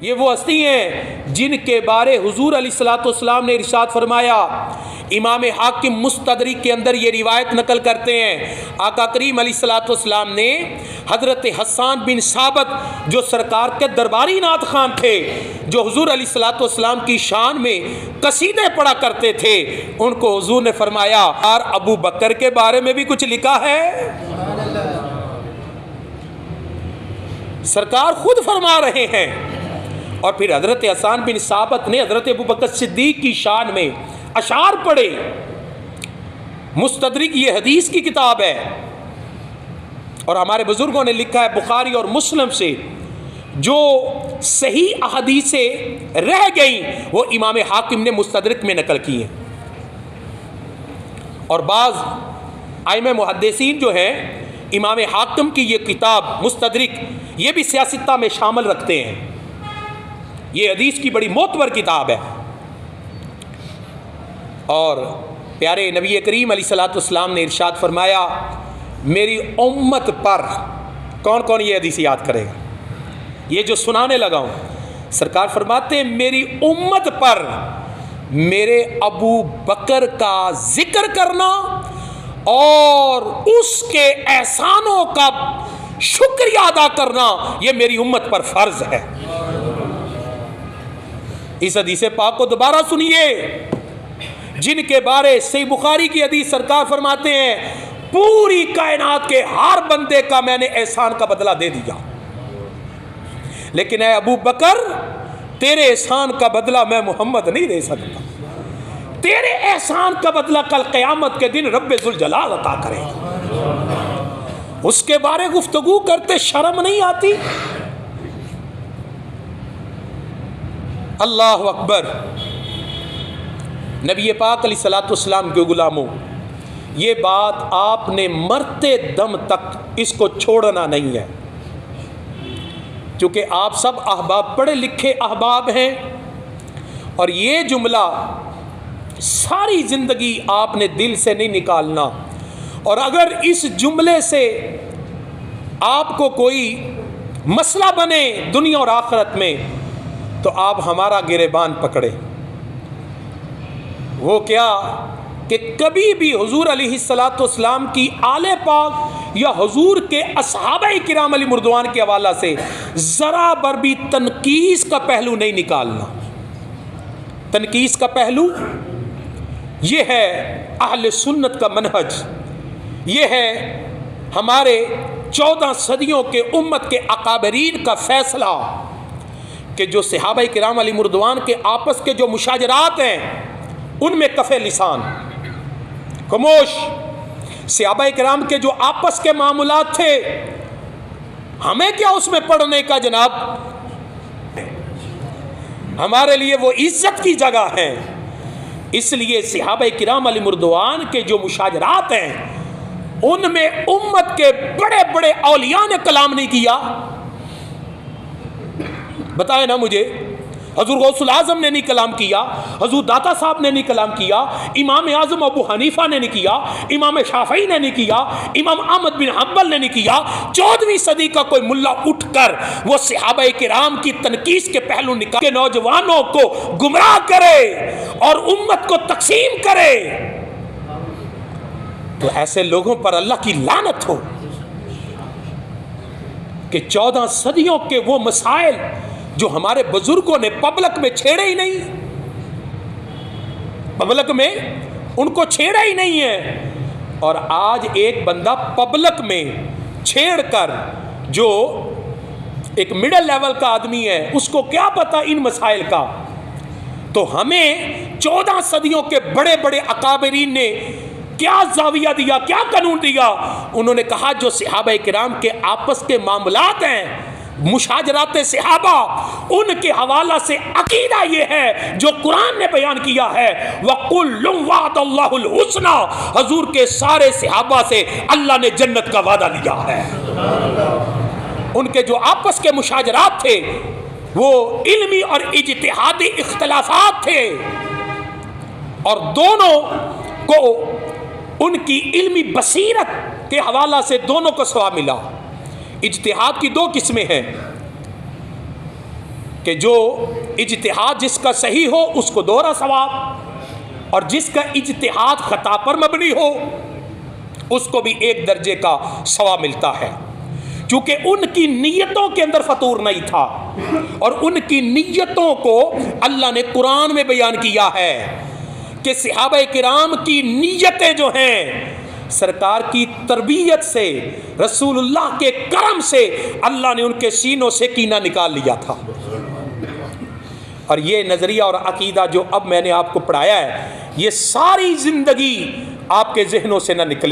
ये वो हस्ती हैं जिनके बारे हुजूर अलैहिस्सलाम ने इरशाद फरमाया। इमाम हाकिम मुस्तदरिक के अंदर ये रिवायत नकल करते हैं, आका करीम अलैहिस्सलाम ने हज़रत हसन बिन साबित जो सरकार के दरबारी नात खान थे, जो हुजूर अलैहिस्सलाम की शान में कसीदे पढ़ा करते थे, उनको हुजूर ने फरमाया और अबू बकर के बारे में भी कुछ लिखा है। सरकार खुद फरमा रहे हैं। और फिर हज़रत हसन बिन साबित ने हज़रत अबू बकर सिद्दीक की शान में अशार पढ़े। मुस्तदरिक ये हदीस की किताब है और हमारे बुजुर्गों ने लिखा है बुखारी और मुस्लिम से जो सही अहदीसें रह गई वो इमाम हाकिम ने मुस्तदरिक में नकल की हैं। और बाज़ आइमे मुहद्दिसीन जो हैं इमाम हाकिम की ये किताब मुस्तदरिक ये भी सियासता में शामिल रखते हैं। ये हदीस की बड़ी मोतबर किताब है। और प्यारे नबी करीम अलैहिस्सलाम ने इरशाद फरमाया, मेरी उम्मत पर कौन कौन ये हदीस याद करेगा? ये जो सुनाने लगा हूँ, सरकार फरमाते हैं मेरी उम्मत पर मेरे अबू बकर का जिक्र करना और उसके एहसानों का शुक्रिया अदा करना ये मेरी उम्मत पर फर्ज है। इस हदीस पाक को दोबारा सुनिए, जिनके बारे सही बुखारी की हदीस सरकार फरमाते हैं पूरी कायनात के हर बंदे का मैंने एहसान का बदला दे दिया, लेकिन ऐ अबू बकर तेरे एहसान का बदला मैं मोहम्मद नहीं दे सकता। तेरे एहसान का बदला कल क़यामत के दिन रब्बे जुल जलाल अता करेगा। उसके बारे गुफ्तगू करते शर्म नहीं आती? अल्लाह अकबर। नबी पाक अलैहिस्सलाम के गुलामों, ये बात आपने मरते दम तक इसको छोड़ना नहीं है, क्योंकि आप सब अहबाब पढ़े लिखे अहबाब हैं और ये जुमला सारी ज़िंदगी आपने दिल से नहीं निकालना। और अगर इस जुमले से आपको कोई मसला बने दुनिया और आखिरत में तो आप हमारा गिरेबान पकड़े। वो क्या कि कभी भी हुजूर अलैहिस्सलाम की आले पाक या हुजूर के असहाबा किराम अली मुर्दवान के हवाला से ज़रा बर भी तनकीस का पहलू नहीं निकालना। तनकीस का पहलू ये है अहले सुन्नत का मनहज, ये है हमारे 14 सदियों के उम्मत के अकाबरीन का फैसला कि जो सहाबा किराम अली मुर्दवान के आपस के जो मुशाजरात हैं उनमें कफ़े लिसान खामोश। सहाबा किराम के जो आपस के मामूलात थे हमें क्या उसमें पढ़ने का जनाब? हमारे लिए वो इज्जत की जगह है। इसलिए सहाबा किराम अली मुर्दवान के जो मुशाजरात हैं उनमें उम्मत के बड़े बड़े औलिया ने कलाम नहीं किया। बताए ना मुझे, हजूर गौसुल आजम ने नहीं कलाम किया, हजूर दाता साहब ने नहीं कलाम किया, इमाम आजम अबू हनीफा ने नहीं किया, इमाम शाफई ने नहीं किया, इमाम अहमद बिन हम्बल ने नहीं किया। 14वीं सदी का कोई मुल्ला उठकर वो सहाबा किराम की तनकीस के पहलू निकाल के नौजवानों को गुमराह करे और उम्मत को तकसीम करे, तो ऐसे लोगों पर अल्लाह की लानत हो कि 14 सदियों के वो मसाइल जो हमारे बुजुर्गों ने पब्लिक में छेड़े ही नहीं, पब्लिक में उनको छेड़ा ही नहीं है। और आज एक बंदा पब्लिक में छेड़कर जो एक मिडिल लेवल का आदमी है उसको क्या पता इन मसाइल का। तो हमें 14 सदियों के बड़े बड़े अकाबरीन ने क्या जाविया दिया, क्या कानून दिया? उन्होंने कहा जो सहाबा किराम के आपस के मामलात हैं मुशाजरात सहाबा, उनके हवाला से अकीदा ये है जो कुरान ने बयान किया है, वकुल्लुम वादल्लाहुल हुस्ना, हजूर के सारे सहाबा से अल्लाह ने जन्नत का वादा लिया है। उनके जो आपस के मुशाजरात थे वो इल्मी और इज्तिहादी इख्तलाफात थे और दोनों को उनकी इल्मी बसीरत के हवाला से दोनों को सवाब मिला। इज्तिहाद की 2 किस्में हैं, कि जो इज्तिहाद जिसका सही हो उसको दोहरा सवाब, और जिसका इज्तिहाद खता पर मबनी हो उसको भी एक दर्जे का सवाब मिलता है। क्योंकि उनकी नीयतों के अंदर फतूर नहीं था, और उनकी नीयतों को अल्लाह ने कुरान में बयान किया है कि सहाबा किराम की नीयतें जो हैं सरकार की तरबियत से, रसूलुल्लाह के करम से अल्लाह ने उनके सीनों से कीना निकाल लिया था। और ये नज़रिया और अकीदा जो अब मैंने आपको पढ़ाया है, ये सारी ज़िंदगी आपके जहनों से ना निकले।